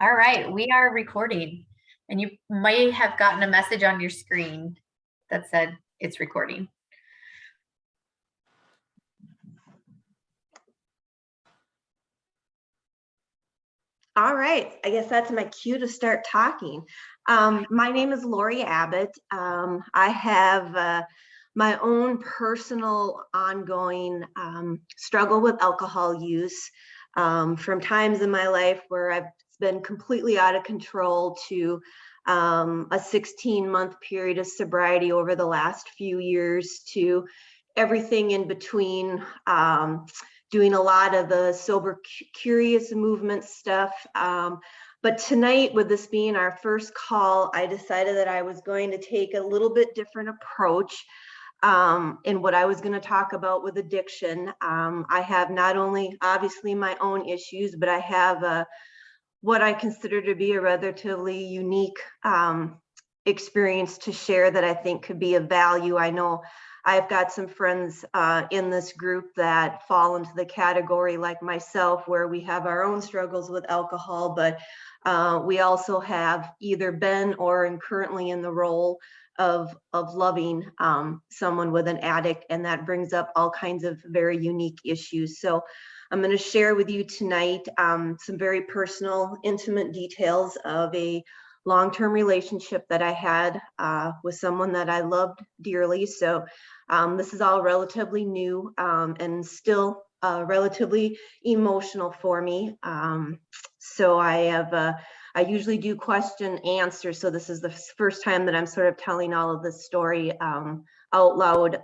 All right, we are recording, and you may have gotten a message on your screen that said it's recording. All right, I guess that's my cue to start talking. My name is Lori Abbott. I have my own personal ongoing struggle with alcohol use from times in my life where I've been completely out of control to a 16-month period of sobriety over the last few years to everything in between. Doing a lot of the sober curious movement stuff. But tonight, with this being our first call, I decided that I was going to take a little bit different approach in what I was going to talk about with addiction. I have not only obviously my own issues, but I have what I consider to be a relatively unique experience to share that I think could be of value. I know I've got some friends in this group that fall into the category like myself, where we have our own struggles with alcohol, but we also have either been or are currently in the role of loving someone with an addict, and that brings up all kinds of very unique issues. So I'm going to share with you tonight some very personal, intimate details of a long-term relationship that I had with someone that I loved dearly. So this is all relatively new and still relatively emotional for me. So I usually do question answer. So this is the first time that I'm sort of telling all of this story out loud.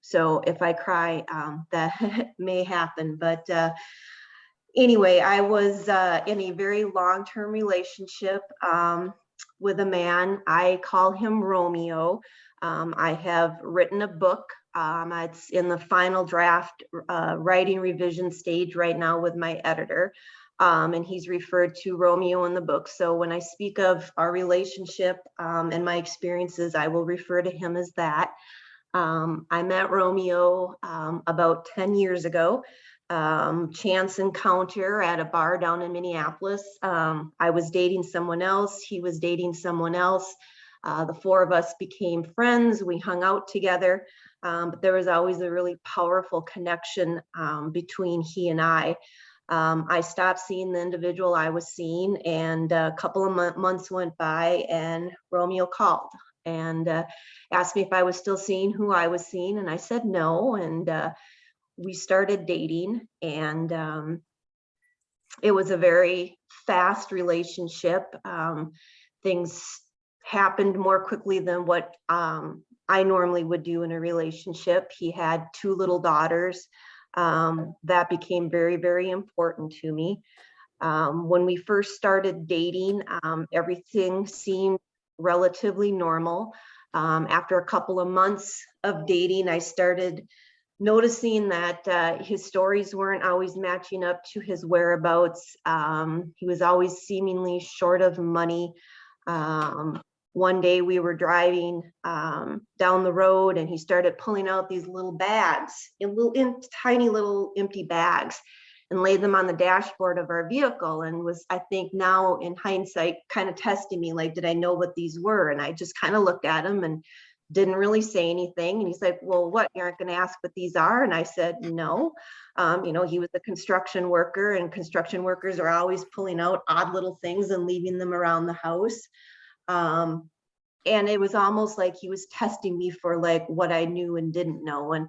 So if I cry, that may happen. But anyway, I was in a very long-term relationship with a man. I call him Romeo. I have written a book. It's in the final draft writing revision stage right now with my editor. And he's referred to Romeo in the book. So when I speak of our relationship and my experiences, I will refer to him as that. I met Romeo about 10 years ago. Chance encounter at a bar down in Minneapolis. I was dating someone else. He was dating someone else. The four of us became friends. We hung out together, but there was always a really powerful connection between he and I. I stopped seeing the individual I was seeing, and a couple of months went by, and Romeo called and asked me if I was still seeing who I was seeing, and I said no. And we started dating, and it was a very fast relationship. Things happened more quickly than what I normally would do in a relationship. He had two little daughters. That became very, very important to me. When we first started dating, everything seemed relatively normal. After a couple of months of dating, I started noticing that his stories weren't always matching up to his whereabouts. He was always seemingly short of money. One day we were driving down the road, and he started pulling out these little bags, tiny little empty bags, and laid them on the dashboard of our vehicle, and was, I think now in hindsight, kind of testing me, like, did I know what these were? And I just kind of looked at him and didn't really say anything. And he's like, well, what, you aren't going to ask what these are? And I said, no. He was a construction worker, and construction workers are always pulling out odd little things and leaving them around the house. And it was almost like he was testing me for like what I knew and didn't know. And a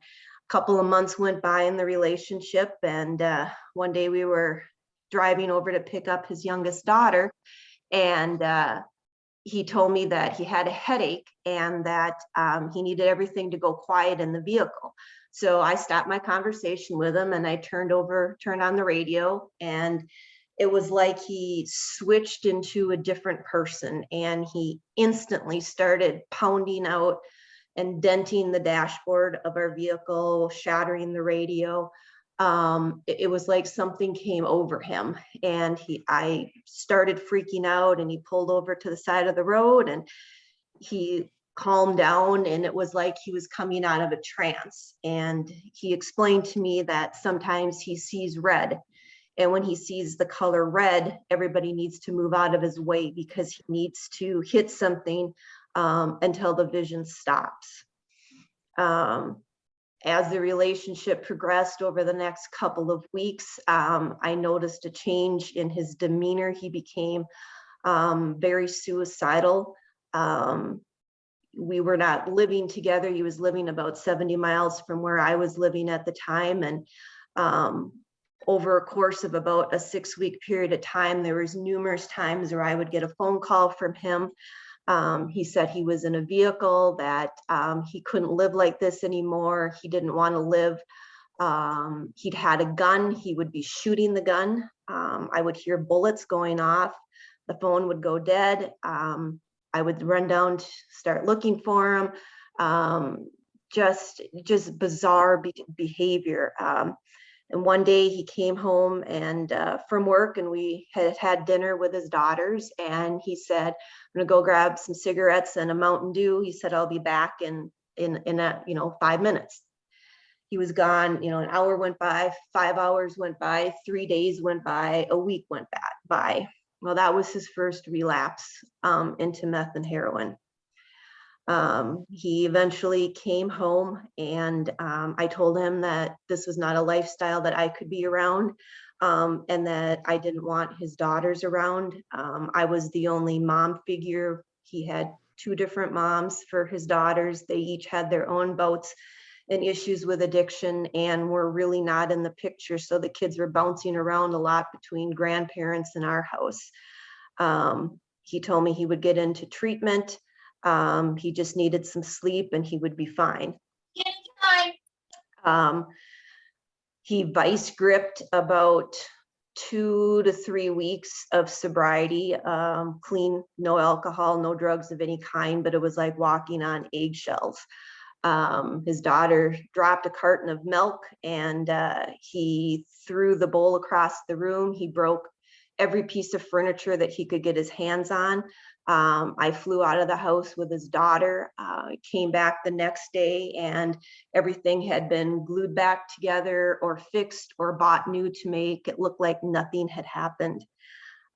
couple of months went by in the relationship. And one day we were driving over to pick up his youngest daughter. And he told me that he had a headache and that he needed everything to go quiet in the vehicle. So I stopped my conversation with him, and I turned on the radio, and it was like he switched into a different person, and he instantly started pounding out and denting the dashboard of our vehicle, shattering the radio. It was like something came over him, and I started freaking out, and he pulled over to the side of the road, and he calmed down, and it was like he was coming out of a trance. And he explained to me that sometimes he sees red, And when he sees the color red, everybody needs to move out of his way because he needs to hit something until the vision stops. As the relationship progressed over the next couple of weeks, I noticed a change in his demeanor. He became very suicidal. We were not living together. He was living about 70 miles from where I was living at the time. And over a course of about a 6-week period of time, there was numerous times where I would get a phone call from him. He said he was in a vehicle, that he couldn't live like this anymore. He didn't want to live. He'd had a gun. He would be shooting the gun. I would hear bullets going off. The phone would go dead. I would run down to start looking for him. Just bizarre behavior. And one day he came home and from work, and we had dinner with his daughters, and he said, "I'm gonna go grab some cigarettes and a Mountain Dew." He said, "I'll be back in 5 minutes." He was gone. An hour went by, 5 hours went by, 3 days went by, a week went by. Well, that was his first relapse into meth and heroin. He eventually came home, and I told him that this was not a lifestyle that I could be around, and that I didn't want his daughters around. I was the only mom figure. He had 2 different moms for his daughters. They each had their own bouts and issues with addiction, and were really not in the picture. So the kids were bouncing around a lot between grandparents and our house. He told me he would get into treatment. He just needed some sleep and he would be fine. He vice gripped about 2 to 3 weeks of sobriety, clean, no alcohol, no drugs of any kind, but it was like walking on eggshells. His daughter dropped a carton of milk, and he threw the bowl across the room. He broke every piece of furniture that he could get his hands on. I flew out of the house with his daughter, came back the next day, and everything had been glued back together or fixed or bought new to make it look like nothing had happened.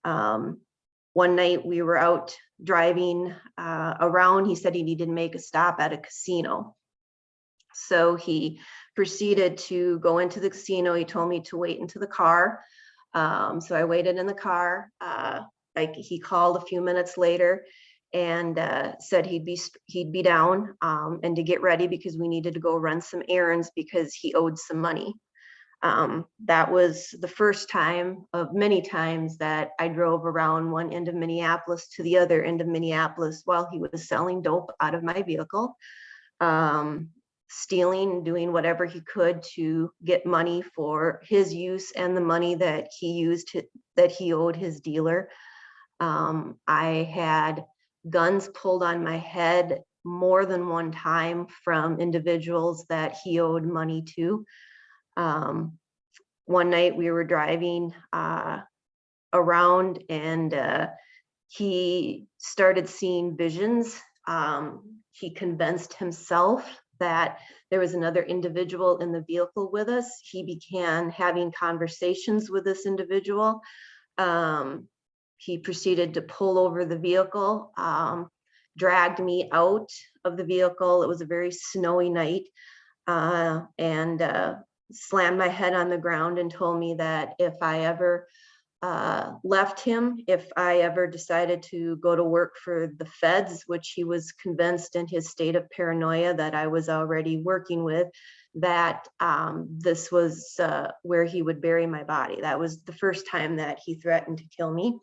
One night we were out driving around. He said he needed to make a stop at a casino. So he proceeded to go into the casino. He told me to wait into the car. So I waited in the car. He called a few minutes later and said he'd be down and to get ready because we needed to go run some errands because he owed some money. That was the first time of many times that I drove around one end of Minneapolis to the other end of Minneapolis while he was selling dope out of my vehicle, stealing, doing whatever he could to get money for his use and the money that he used that he owed his dealer. I had guns pulled on my head more than one time from individuals that he owed money to. One night we were driving around and he started seeing visions. He convinced himself that there was another individual in the vehicle with us. He began having conversations with this individual. He proceeded to pull over the vehicle, dragged me out of the vehicle. It was a very snowy night, and slammed my head on the ground and told me that if I ever left him, if I ever decided to go to work for the feds, which he was convinced in his state of paranoia that I was already working with, that this was where he would bury my body. That was the first time that he threatened to kill me.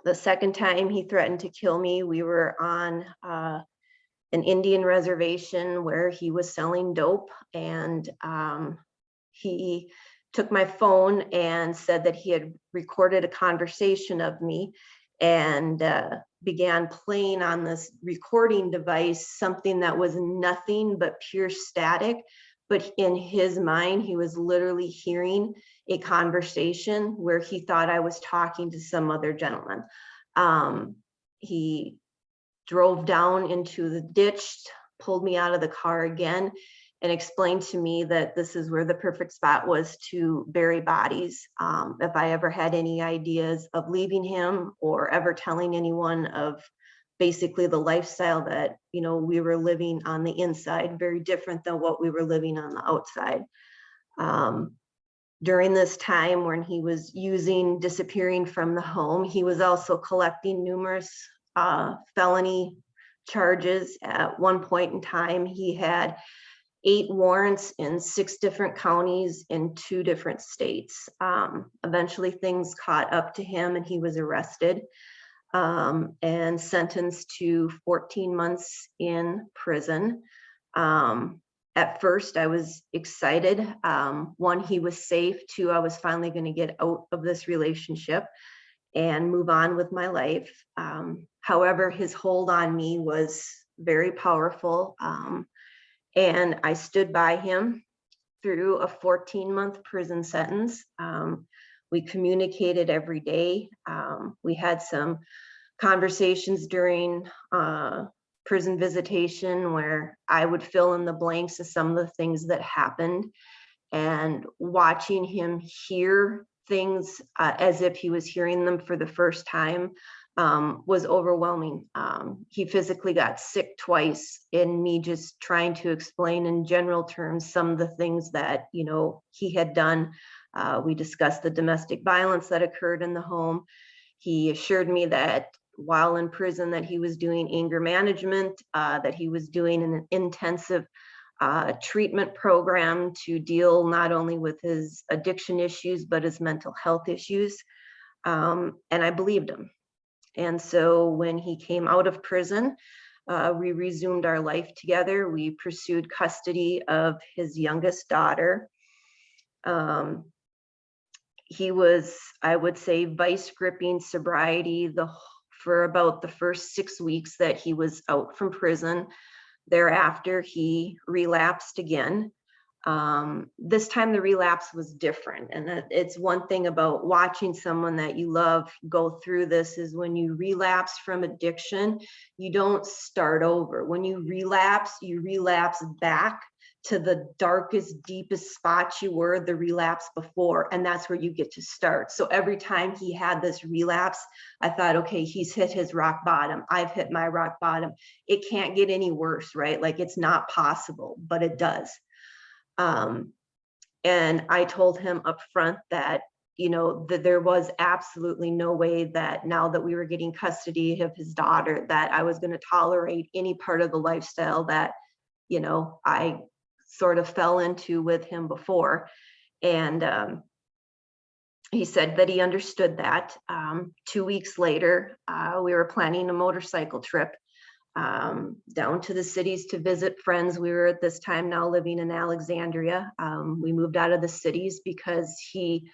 The second time he threatened to kill me, we were on an Indian reservation where he was selling dope, and he took my phone and said that he had recorded a conversation of me and began playing on this recording device something that was nothing but pure static. But in his mind, he was literally hearing a conversation where he thought I was talking to some other gentleman. He drove down into the ditch, pulled me out of the car again, and explained to me that this is where the perfect spot was to bury bodies. If I ever had any ideas of leaving him or ever telling anyone of basically the lifestyle that, we were living on the inside, very different than what we were living on the outside. During this time when he was disappearing from the home, he was also collecting numerous felony charges. At one point in time, he had 8 warrants in 6 different counties in 2 different states. Eventually things caught up to him and he was arrested and sentenced to 14 months in prison. At first I was excited. 1, he was safe. 2, I was finally going to get out of this relationship and move on with my life. However, his hold on me was very powerful. And I stood by him through a 14-month prison sentence. We communicated every day. We had some conversations during prison visitation where I would fill in the blanks of some of the things that happened, and watching him hear things as if he was hearing them for the first time was overwhelming. He physically got sick twice in me just trying to explain in general terms some of the things that, he had done. We discussed the domestic violence that occurred in the home. He assured me that while in prison that he was doing anger management, that he was doing an intensive treatment program to deal not only with his addiction issues, but his mental health issues. And I believed him. And so when he came out of prison, we resumed our life together. We pursued custody of his youngest daughter. He was, I would say, vice gripping sobriety for about the first 6 weeks that he was out from prison. Thereafter, he relapsed again. This time the relapse was different. And it's one thing about watching someone that you love go through this is when you relapse from addiction, you don't start over. When you relapse back to the darkest, deepest spot you were the relapse before. And that's where you get to start. So every time he had this relapse, I thought, okay, he's hit his rock bottom. I've hit my rock bottom. It can't get any worse, right? Like it's not possible, but it does. And I told him up front that, that there was absolutely no way that now that we were getting custody of his daughter, that I was going to tolerate any part of the lifestyle that, I sort of fell into with him before. And he said that he understood that. 2 weeks later, we were planning a motorcycle trip down to the cities to visit friends. We were at this time now living in Alexandria. We moved out of the cities because he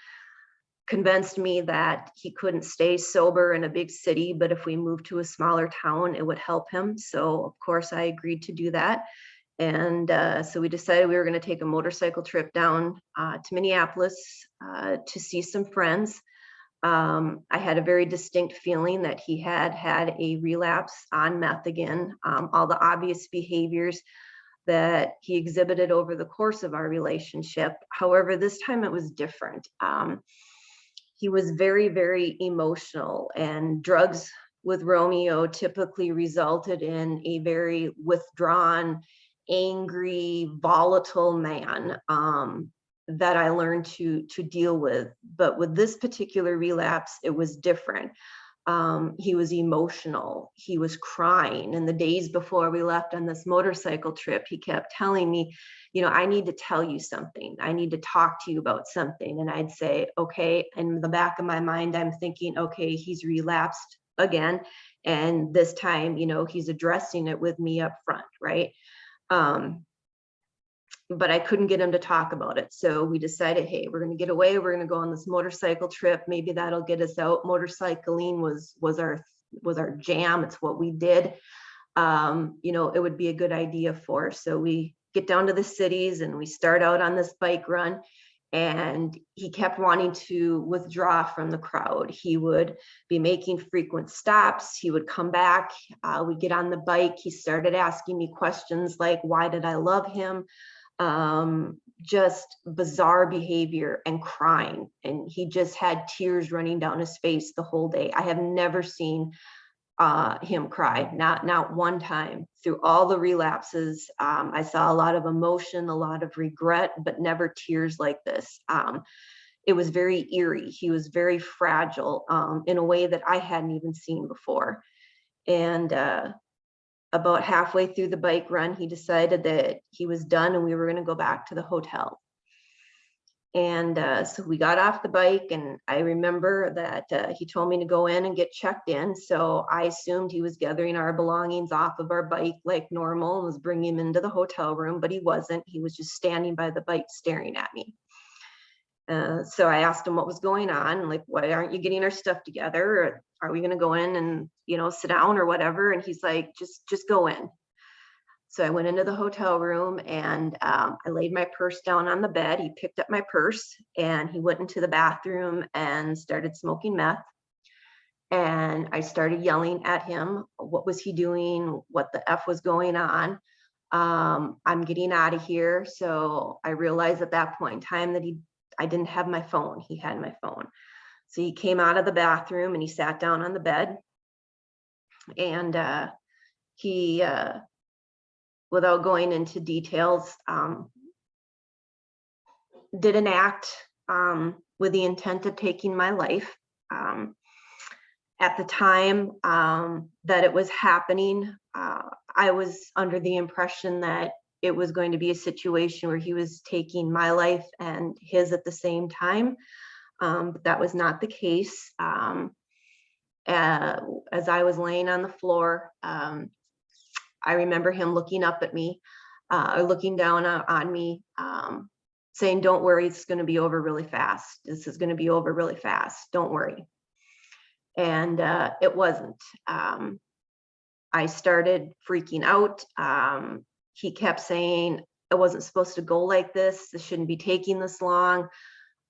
convinced me that he couldn't stay sober in a big city, but if we moved to a smaller town, it would help him. So of course I agreed to do that. And so we decided we were going to take a motorcycle trip down to Minneapolis to see some friends. I had a very distinct feeling that he had a relapse on meth again. All the obvious behaviors that he exhibited over the course of our relationship. However, this time it was different. He was very, very emotional, and drugs with Romeo typically resulted in a very withdrawn, angry, volatile man. That I learned to deal with. But with this particular relapse, it was different. He was emotional. He was crying. And the days before we left on this motorcycle trip, he kept telling me, I need to tell you something. I need to talk to you about something. And I'd say, okay. In the back of my mind, I'm thinking, okay, he's relapsed again. And this time, he's addressing it with me up front, right? But I couldn't get him to talk about it. So we decided, hey, we're going to get away. We're going to go on this motorcycle trip. Maybe that'll get us out. Motorcycling was our jam. It's what we did. It would be a good idea for us. So we get down to the cities and we start out on this bike run. And he kept wanting to withdraw from the crowd. He would be making frequent stops. He would come back. We'd get on the bike. He started asking me questions like, why did I love him? just bizarre behavior and crying. And he just had tears running down his face the whole day. I have never seen him cry, not one time through all the relapses. I saw a lot of emotion, a lot of regret, but never tears like this. It was very eerie. He was very fragile in a way that I hadn't even seen before. And about halfway through the bike run, he decided that he was done and we were going to go back to the hotel. And so we got off the bike, and I remember that he told me to go in and get checked in. So I assumed he was gathering our belongings off of our bike like normal and was bringing him into the hotel room, but he wasn't. He was just standing by the bike staring at me. So I asked him what was going on, like, why aren't you getting our stuff together? Or are we going to go in and, sit down or whatever? And he's like, just go in. So I went into the hotel room, and I laid my purse down on the bed. He picked up my purse and he went into the bathroom and started smoking meth. And I started yelling at him. What was he doing? What the F was going on? I'm getting out of here. So I realized at that point in time that I didn't have my phone. He had my phone. So he came out of the bathroom and he sat down on the bed, and he without going into details, did an act with the intent of taking my life. At the time that it was happening, I was under the impression that it was going to be a situation where he was taking my life and his at the same time. But that was not the case. As I was laying on the floor, I remember him looking up at me, or looking down on me, saying, "Don't worry, it's going to be over really fast. This is going to be over really fast. Don't worry." And it wasn't. I started freaking out. He kept saying, "It wasn't supposed to go like this. This shouldn't be taking this long.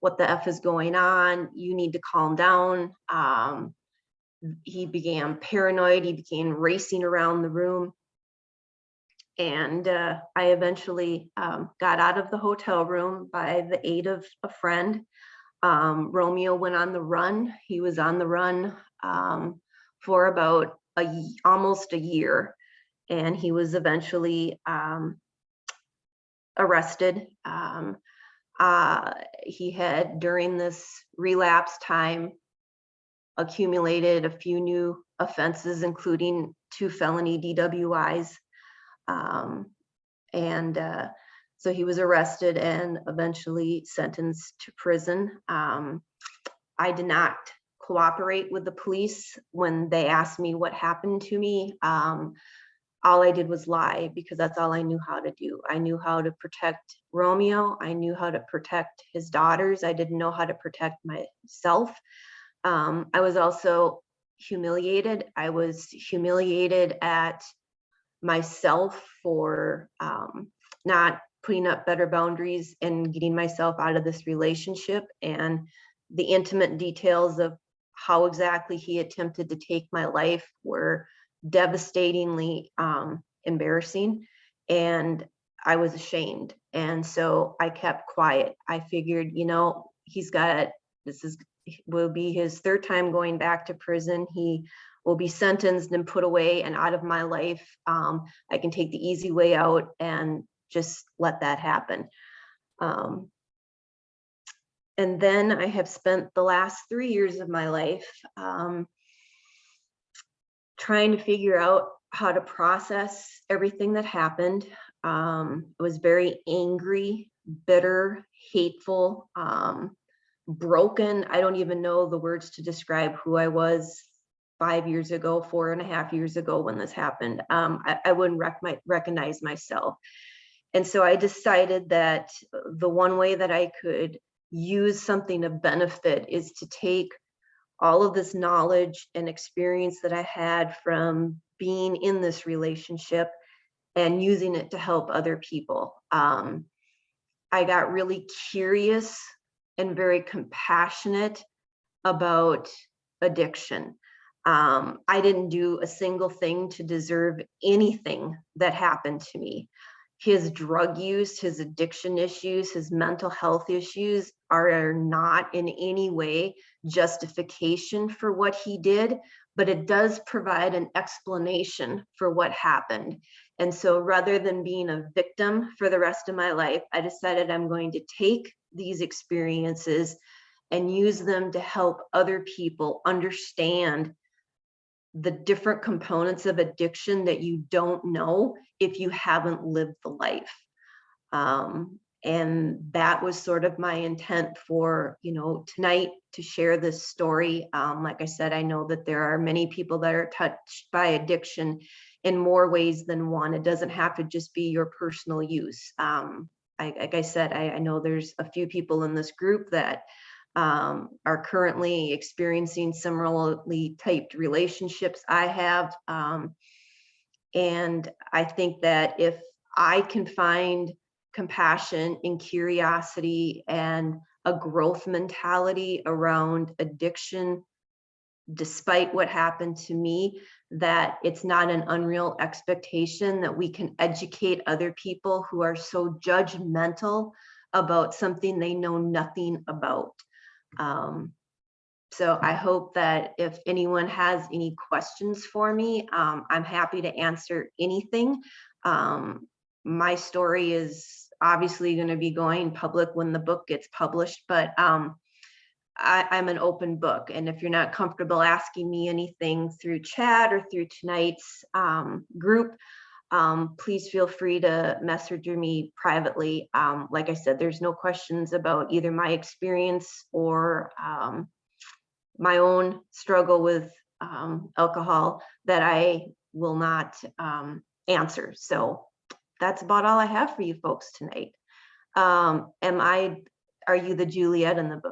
What the F is going on? You need to calm down." He began paranoid. He began racing around the room. And I eventually got out of the hotel room by the aid of a friend. Romeo went on the run. He was on the run for about almost a year, and he was eventually arrested. He had, during this relapse time, accumulated a few new offenses, including 2 felony DWIs. So he was arrested and eventually sentenced to prison. I did not cooperate with the police when they asked me what happened to me. All I did was lie, because that's all I knew how to do. I knew how to protect Romeo. I knew how to protect his daughters. I didn't know how to protect myself. I was also humiliated. I was humiliated at myself for not putting up better boundaries and getting myself out of this relationship, and the intimate details of how exactly he attempted to take my life were devastatingly embarrassing, and I was ashamed. And so I kept quiet. I figured, will be his 3rd time going back to prison. He will be sentenced and put away and out of my life. I can take the easy way out and just let that happen. And then I have spent the last 3 years of my life trying to figure out how to process everything that happened. I was very angry, bitter, hateful, broken. I don't even know the words to describe who I was 5 years ago, 4.5 years ago when this happened. I wouldn't recognize myself. And so I decided that the one way that I could use something of benefit is to take all of this knowledge and experience that I had from being in this relationship and using it to help other people. I got really curious and very compassionate about addiction. I didn't do a single thing to deserve anything that happened to me. his drug use, his addiction issues, his mental health issues are not in any way justification for what he did, but it does provide an explanation for what happened. And so rather than being a victim for the rest of my life, I decided I'm going to take these experiences and use them to help other people understand the different components of addiction that you don't know if you haven't lived the life. And that was sort of my intent for, tonight, to share this story. Like I said, I know that there are many people that are touched by addiction in more ways than one. It doesn't have to just be your personal use. Like I said, I know there's a few people in this group that are currently experiencing similarly typed relationships I have. And I think that if I can find compassion and curiosity and a growth mentality around addiction, despite what happened to me, that it's not an unreal expectation that we can educate other people who are so judgmental about something they know nothing about. So I hope that if anyone has any questions for me, I'm happy to answer anything. My story is obviously going to be going public when the book gets published, but I'm an open book. And if you're not comfortable asking me anything through chat or through tonight's group, please feel free to message me privately. Like I said, there's no questions about either my experience or my own struggle with alcohol that I will not answer. So that's about all I have for you folks tonight. Are you the Juliet in the book?